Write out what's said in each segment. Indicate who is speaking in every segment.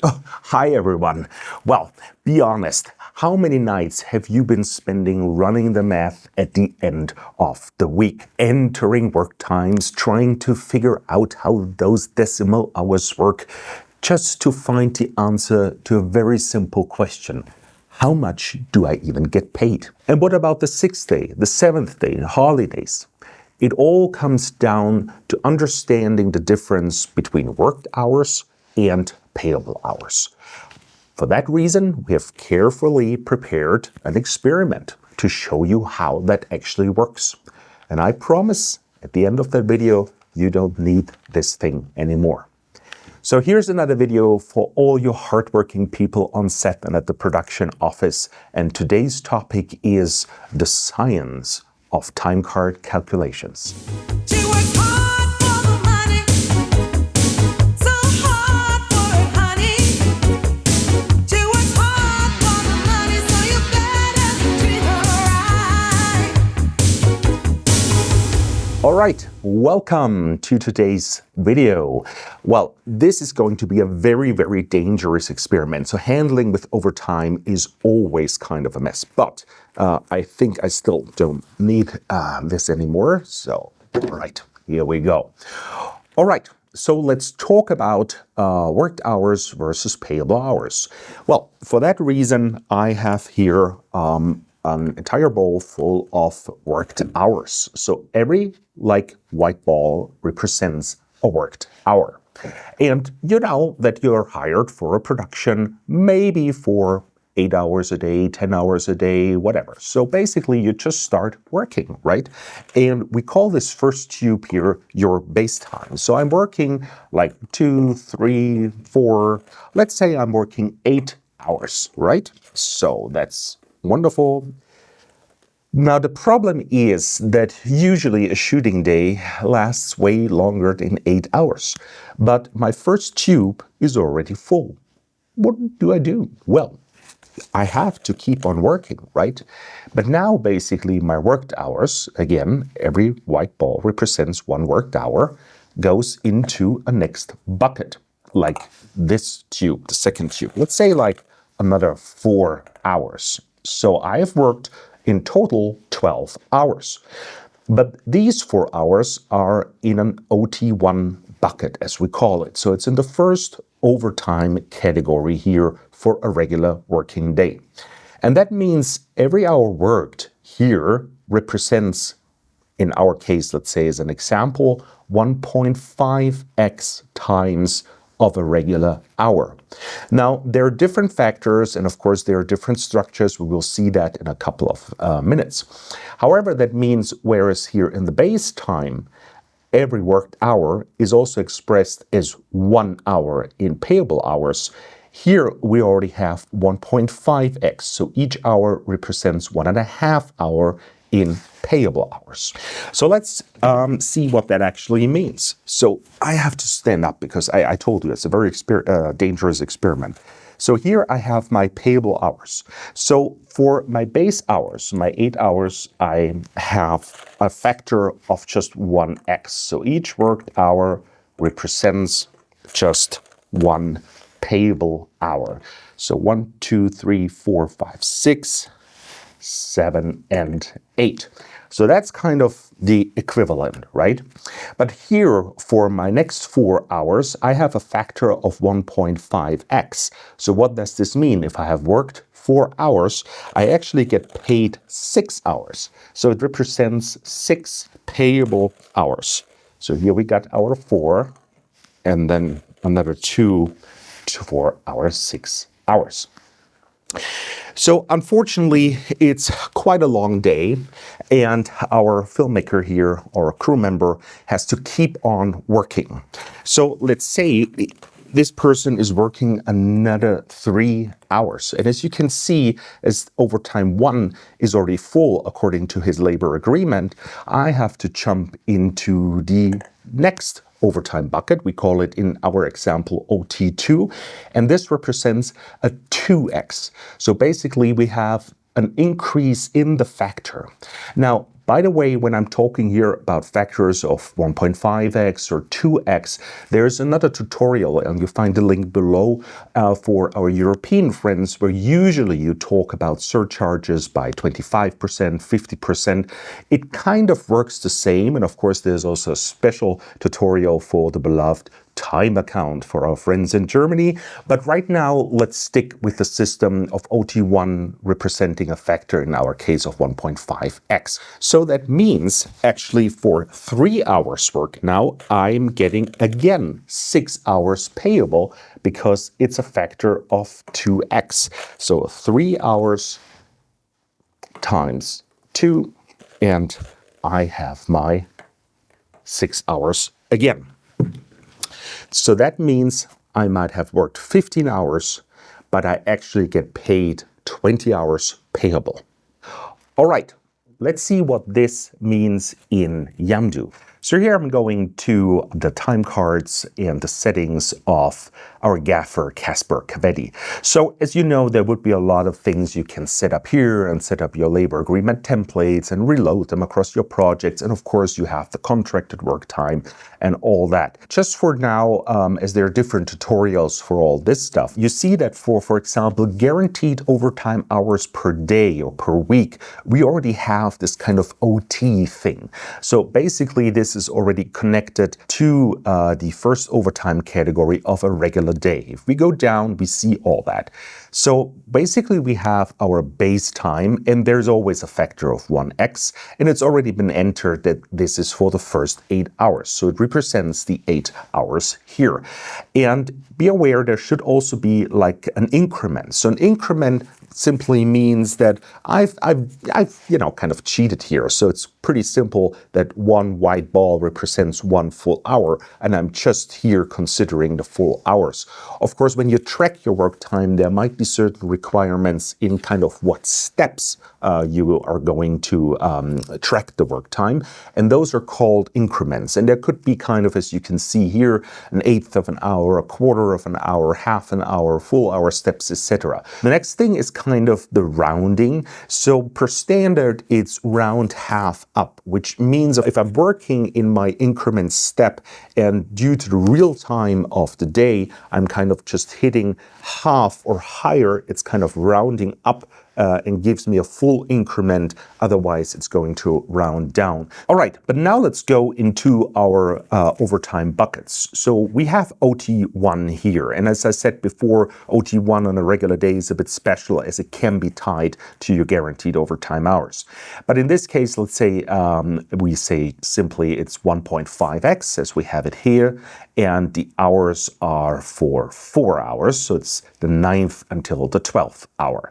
Speaker 1: Oh, hi everyone. Well, be honest, how many nights have you been spending running the math at the end of the week, entering work times, trying to figure out how those decimal hours work, just to find the answer to a very simple question? How much do I even get paid? And what about the 6th day, the 7th day, holidays? It all comes down to understanding the difference between worked hours and payable hours. For that reason, we have carefully prepared an experiment to show you how that actually works. And I promise at the end of that video, you don't need this thing anymore. So here's another video for all you hardworking people on set and at the production office. And today's topic is the science of time card calculations. All right, welcome to today's video. Well, this is going to be a very, very dangerous experiment. So handling with overtime is always kind of a mess, but I think I still don't need this anymore. So, all right, here we go. All right, so let's talk about worked hours versus payable hours. Well, for that reason, I have here an entire bowl full of worked hours. So every white ball represents a worked hour. And you know that you're hired for a production, maybe for 8 hours a day, 10 hours a day, whatever. So basically you just start working, right? And we call this first tube here your base time. So I'm working like 2, 3, 4, let's say I'm working 8 hours, right? So that's wonderful. Now, the problem is that usually a shooting day lasts way longer than 8 hours, but my first tube is already full. What do? Well, I have to keep on working, right? But now basically my worked hours, again, every white ball represents one worked hour, goes into a next bucket, like this tube, the second tube. Let's say like another 4 hours. So I have worked in total 12 hours. But these 4 hours are in an OT1 bucket, as we call it. So it's in the first overtime category here for a regular working day. And that means every hour worked here represents, in our case, let's say as an example, 1.5x times of a regular hour. Now, there are different factors, and of course, there are different structures. We will see that in a couple of minutes. However, that means, whereas here in the base time, every worked hour is also expressed as 1 hour in payable hours, here we already have 1.5x. So each hour represents 1.5 hours in payable hours. So let's see what that actually means. So I have to stand up because I told you it's a very dangerous experiment. So here I have my payable hours. So for my base hours, my 8 hours, I have a factor of just 1x. So each worked hour represents just one payable hour. So 1, 2, 3, 4, 5, 6, 7, and 8. So that's kind of the equivalent, right? But here, for my next 4 hours, I have a factor of 1.5x. So what does this mean? If I have worked 4 hours, I actually get paid 6 hours. So it represents 6 payable hours. So here we got our 4, and then another 2 for our 6 hours. So unfortunately, it's quite a long day, and our filmmaker here, or crew member, has to keep on working. So let's say this person is working another 3 hours. And as you can see, as overtime 1 is already full according to his labor agreement, I have to jump into the next overtime bucket. We call it in our example OT2, and this represents a 2x. So basically we have an increase in the factor. Now, By the way, when I'm talking here about factors of 1.5x or 2x, there's another tutorial, and you find the link below for our European friends, where usually you talk about surcharges by 25%, 50%. It kind of works the same. And of course, there's also a special tutorial for the beloved time account for our friends in Germany. But right now, let's stick with the system of OT1 representing a factor, in our case, of 1.5x. So that means actually for 3 hours work now, I'm getting again 6 hours payable because it's a factor of 2x. So 3 hours times 2, and I have my 6 hours again. So that means I might have worked 15 hours, but I actually get paid 20 hours payable. All right, let's see what this means in Yamdu. So here I'm going to the time cards and the settings of our gaffer, Casper Cavetti. So as you know, there would be a lot of things you can set up here and set up your labor agreement templates and reload them across your projects. And of course, you have the contracted work time and all that. Just for now, as there are different tutorials for all this stuff, you see that for example, guaranteed overtime hours per day or per week, we already have this kind of OT thing. So basically, this is already connected to the first overtime category of a regular day. If we go down, we see all that. So basically, we have our base time, and there's always a factor of 1x, and it's already been entered that this is for the first 8 hours. So it represents the 8 hours here. And be aware, there should also be like an increment. So an increment simply means that I've kind of cheated here. So it's pretty simple that one white ball represents 1 full hour, and I'm just here considering the full hours. Of course, when you track your work time, there might be certain requirements in kind of what steps you are going to track the work time, and those are called increments. And there could be kind of, as you can see here, 1/8 of an hour, 1/4 of an hour, half an hour, full hour steps, etc. The next thing is kind of the rounding. So per standard, it's round half up, which means if I'm working in my increment step and due to the real time of the day, I'm kind of just hitting half or higher, it's kind of rounding up and gives me a full increment. Otherwise, it's going to round down. All right, but now let's go into our overtime buckets. So we have OT1 here. And as I said before, OT1 on a regular day is a bit special as it can be tied to your guaranteed overtime hours. But in this case, let's say we say simply it's 1.5x as we have it here. And the hours are for 4 hours. So it's the 9th until the 12th hour.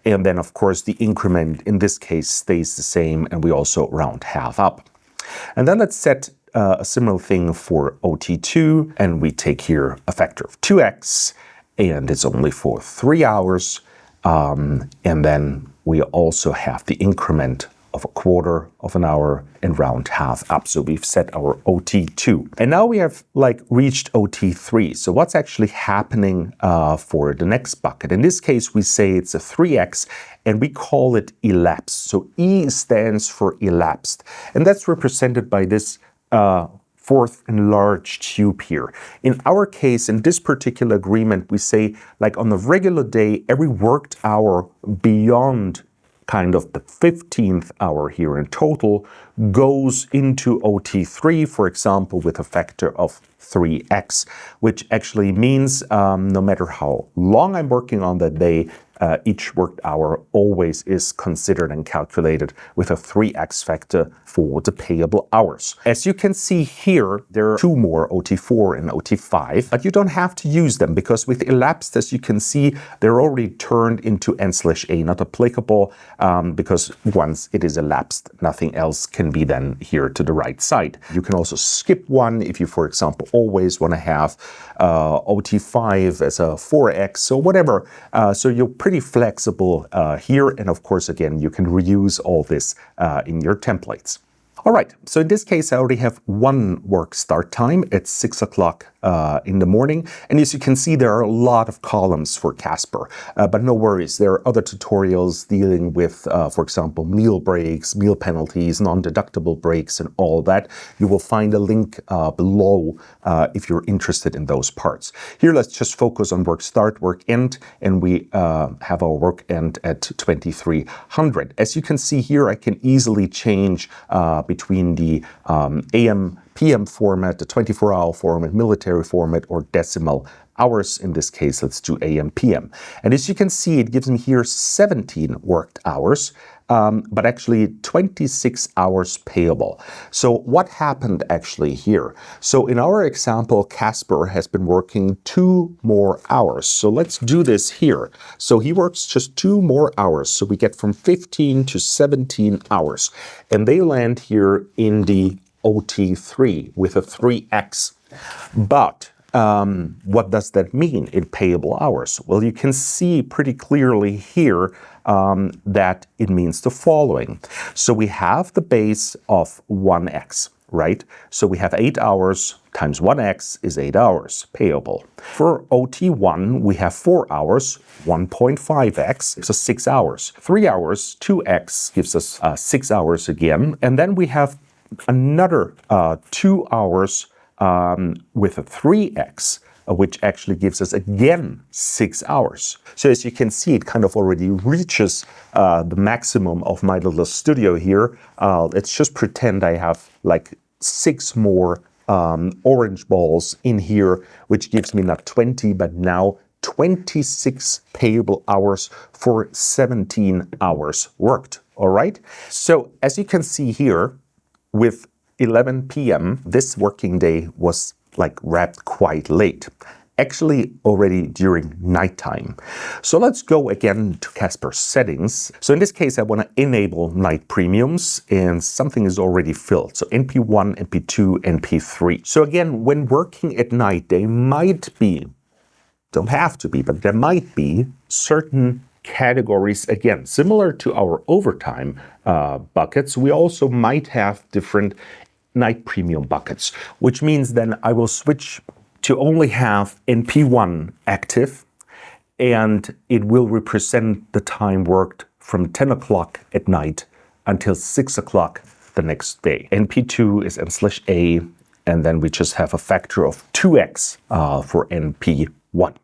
Speaker 1: And then, of course, the increment in this case stays the same, and we also round half up. And then let's set a similar thing for OT2, and we take here a factor of 2x, and it's only for 3 hours. And then we also have the increment of 1/4 of an hour and round half up. So we've set our OT2. And now we have reached OT3. So what's actually happening for the next bucket? In this case, we say it's a 3x and we call it elapsed. So E stands for elapsed. And that's represented by this fourth enlarged tube here. In our case, in this particular agreement, we say on the regular day, every worked hour beyond kind of the 15th hour here in total goes into OT3, for example, with a factor of 3x, which actually means no matter how long I'm working on that day, each worked hour always is considered and calculated with a 3x factor for the payable hours. As you can see here, there are 2 more, OT4 and OT5, but you don't have to use them because with elapsed, as you can see, they're already turned into N/A, not applicable, because once it is elapsed, nothing else can be then here to the right side. You can also skip one if you, for example, always want to have OT5 as a 4x or whatever. So you're pretty flexible here. And of course, again, you can reuse all this in your templates. All right, so in this case, I already have one work start time. It's 6 o'clock in the morning. And as you can see, there are a lot of columns for Casper, but no worries. There are other tutorials dealing with, for example, meal breaks, meal penalties, non-deductible breaks, and all that. You will find a link below if you're interested in those parts. Here, let's just focus on work start, work end, and we have our work end at 2300. As you can see here, I can easily change between the AM, PM format, the 24-hour format, military format, or decimal hours. In this case, let's do AM, PM. And as you can see, it gives me here 17 worked hours, but actually 26 hours payable. So what happened actually here? So in our example, Casper has been working 2 more hours. So let's do this here. So he works just 2 more hours. So we get from 15 to 17 hours. And they land here in the OT3 with a 3x. But what does that mean in payable hours? Well, you can see pretty clearly here that it means the following. So we have the base of 1x, right? So we have 8 hours times 1x is 8 hours payable. For OT1, we have 4 hours, 1.5x gives us 6 hours. 3 hours, 2x gives us 6 hours again. And then we have another 2 hours with a 3x, which actually gives us again 6 hours. So as you can see, it kind of already reaches the maximum of my little studio here. Let's just pretend I have like 6 more orange balls in here, which gives me not 20, but now 26 payable hours for 17 hours worked. All right. So as you can see here, with 11 p.m., this working day was like wrapped quite late, actually already during nighttime. So let's go again to Casper settings. So in this case, I want to enable night premiums, and something is already filled. So NP1, NP2, NP3. So again, when working at night, they might be, don't have to be, but there might be certain categories, again, similar to our overtime buckets. We also might have different night premium buckets, which means then I will switch to only have NP1 active, and it will represent the time worked from 10 o'clock at night until 6 o'clock the next day. NP2 is N/A, and then we just have a factor of 2x for NP1.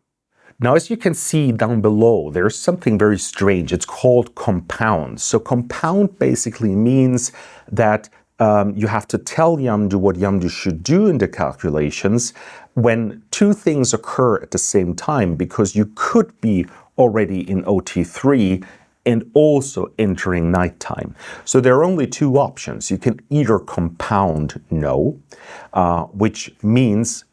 Speaker 1: Now, as you can see down below, there's something very strange. It's called compound. So compound basically means that you have to tell Yamdu what Yamdu should do in the calculations when 2 things occur at the same time, because you could be already in OT3 and also entering nighttime. So there are only 2 options. You can either compound no, which means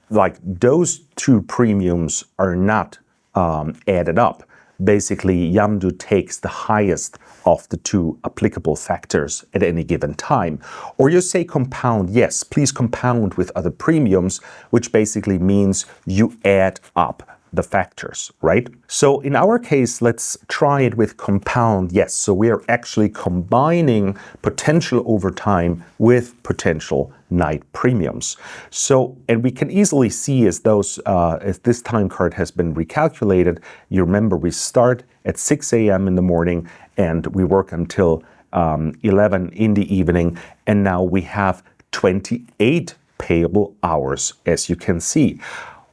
Speaker 1: like those 2 premiums are not added up. Basically, Yamdu takes the highest of the 2 applicable factors at any given time. Or you say compound, yes, please compound with other premiums, which basically means you add up the factors, right? So in our case, let's try it with compound, yes. So we are actually combining potential overtime with potential night premiums. So, and we can easily see as this time card has been recalculated, you remember we start at 6 a.m. in the morning and we work until 11 in the evening. And now we have 28 payable hours, as you can see.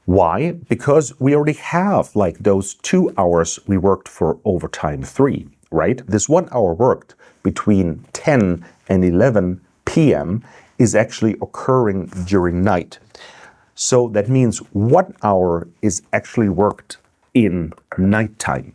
Speaker 1: Why? Because we already have like those 2 hours we worked for overtime 3, right? This 1 hour worked between 10 and 11 p.m. is actually occurring during night. So that means 1 hour is actually worked in nighttime.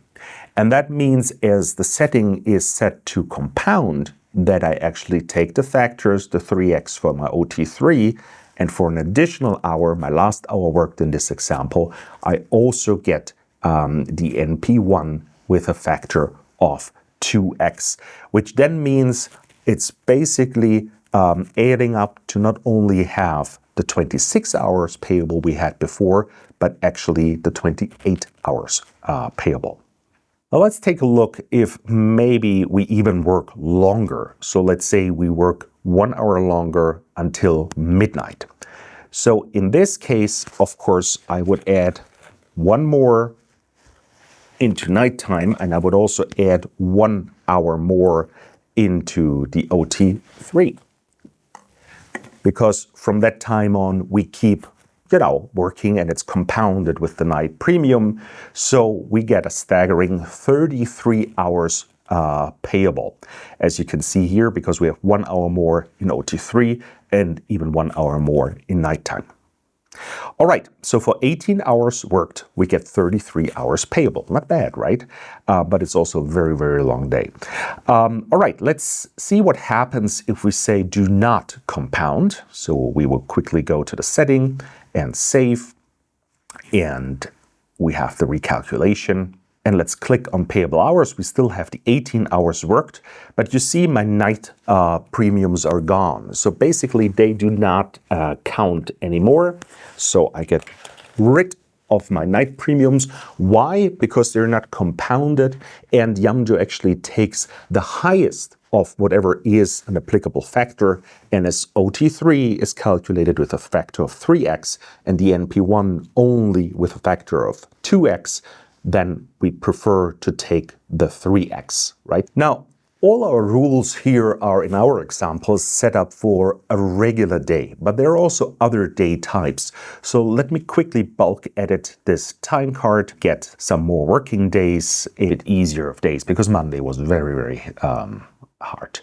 Speaker 1: And that means as the setting is set to compound, that I actually take the factors, the 3x for my OT3, and for an additional hour, my last hour worked in this example, I also get the NP1 with a factor of 2x, which then means it's basically adding up to not only have the 26 hours payable we had before, but actually the 28 hours payable. Now let's take a look if maybe we even work longer. So let's say we work 1 hour longer until midnight. So in this case, of course, I would add one more into nighttime, and I would also add 1 hour more into the OT3. Because from that time on, we keep, working, and it's compounded with the night premium. So we get a staggering 33 hours payable. As you can see here, because we have 1 hour more in OT3 and even 1 hour more in nighttime. All right, so for 18 hours worked, we get 33 hours payable. Not bad, right? But it's also a very, very long day. All right, let's see what happens if we say do not compound. So we will quickly go to the setting and save, and we have the recalculation. And let's click on payable hours. We still have the 18 hours worked, but you see my night premiums are gone. So basically they do not count anymore. So I get rid of my night premiums. Why? Because they're not compounded, and Yamdu actually takes the highest of whatever is an applicable factor, and as OT3 is calculated with a factor of 3x and the NP1 only with a factor of 2x, then we prefer to take the 3x, right? Now, all our rules here are, in our examples, set up for a regular day, but there are also other day types. So let me quickly bulk edit this time card, get some more working days, a bit easier of days, because Monday was very, very hard.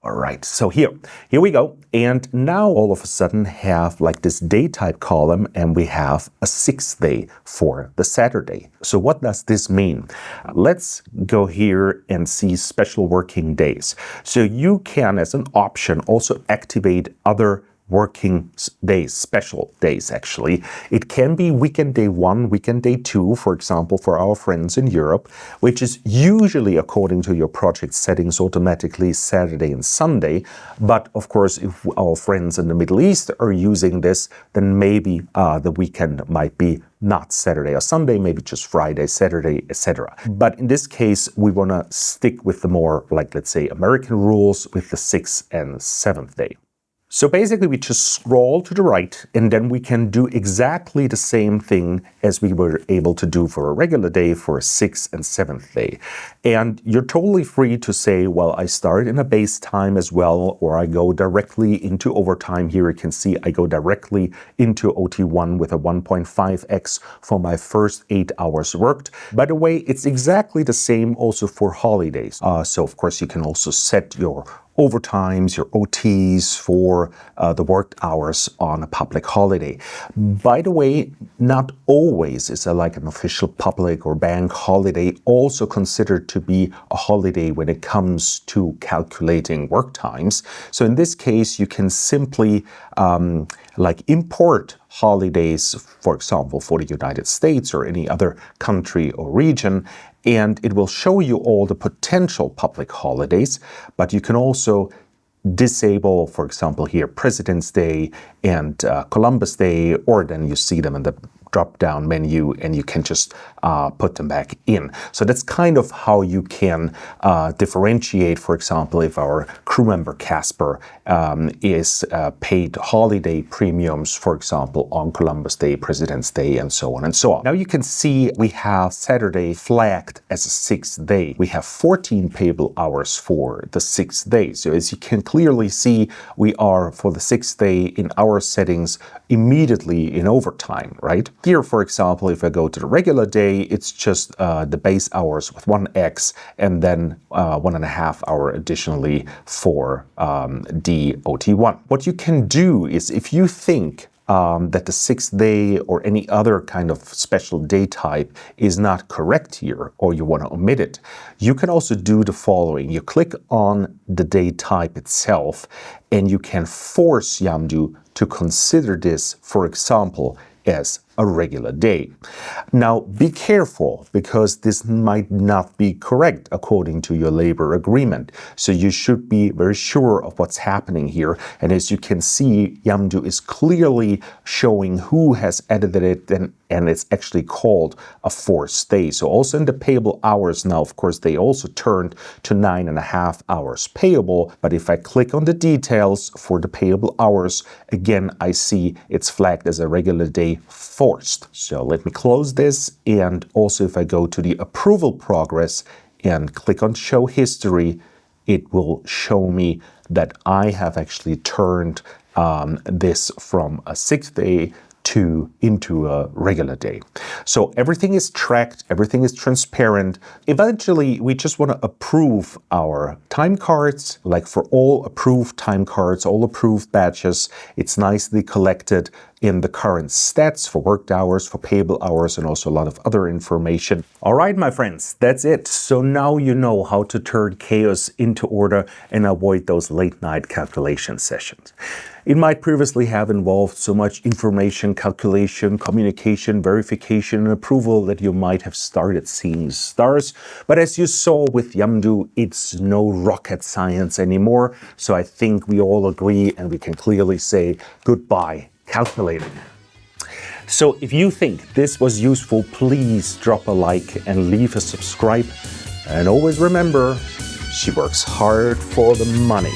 Speaker 1: All right, so here we go. And now all of a sudden have like this day type column, and we have a 6th day for the Saturday. So what does this mean? Let's go here and see special working days. So you can, as an option, also activate other working days, special days actually. It can be weekend day 1, weekend day 2, for example, for our friends in Europe, which is usually, according to your project settings, automatically Saturday and Sunday. But of course, if our friends in the Middle East are using this, then maybe the weekend might be not Saturday or Sunday, maybe just Friday, Saturday, etc. But in this case, we want to stick with the more, like, let's say, American rules with the 6th and 7th day. So basically we just scroll to the right, and then we can do exactly the same thing as we were able to do for a regular day for a 6th and 7th day. And you're totally free to say, well, I start in a base time as well, or I go directly into overtime. Here you can see I go directly into OT1 with a 1.5x for my first 8 hours worked. By the way, it's exactly the same also for holidays. So of course you can also set your overtimes, your OTs for the worked hours on a public holiday. By the way, not always is like an official public or bank holiday also considered to be a holiday when it comes to calculating work times. So in this case, you can simply import holidays, for example, for the United States or any other country or region, and it will show you all the potential public holidays, but you can also disable, for example, here President's Day and Columbus Day, or then you see them in the drop-down menu and you can just put them back in. So that's kind of how you can differentiate, for example, if our crew member Casper is paid holiday premiums, for example, on Columbus Day, President's Day, and so on and so on. Now you can see we have Saturday flagged as a 6th day. We have 14 payable hours for the 6th day. So as you can clearly see, we are, for the 6th day in our settings, immediately in overtime, right? Here, for example, if I go to the regular day, it's just the base hours with 1x and then 1.5 hour additionally for the OT1. What you can do is, if you think that the 6th day or any other kind of special day type is not correct here, or you want to omit it, you can also do the following. You click on the day type itself and you can force Yamdu to consider this, for example, as a regular day. Now, be careful because this might not be correct according to your labor agreement. So you should be very sure of what's happening here. And as you can see, Yamdu is clearly showing who has edited it, and it's actually called a forced day. So also in the payable hours now, of course, they also turned to 9.5 hours payable. But if I click on the details for the payable hours, again, I see it's flagged as a regular day forced. So let me close this. And also if I go to the approval progress and click on show history, it will show me that I have actually turned this from a 6th day into a regular day. So everything is tracked, everything is transparent. Eventually, we just want to approve our time cards, like for all approved time cards, all approved batches. It's nicely collected in the current stats for worked hours, for payable hours, and also a lot of other information. All right, my friends, that's it. So now you know how to turn chaos into order and avoid those late night calculation sessions. It might previously have involved so much information, calculation, communication, verification, and approval that you might have started seeing stars. But as you saw with Yamdu, it's no rocket science anymore. So I think we all agree and we can clearly say goodbye, calculating. So if you think this was useful, please drop a like and leave a subscribe. And always remember, she works hard for the money.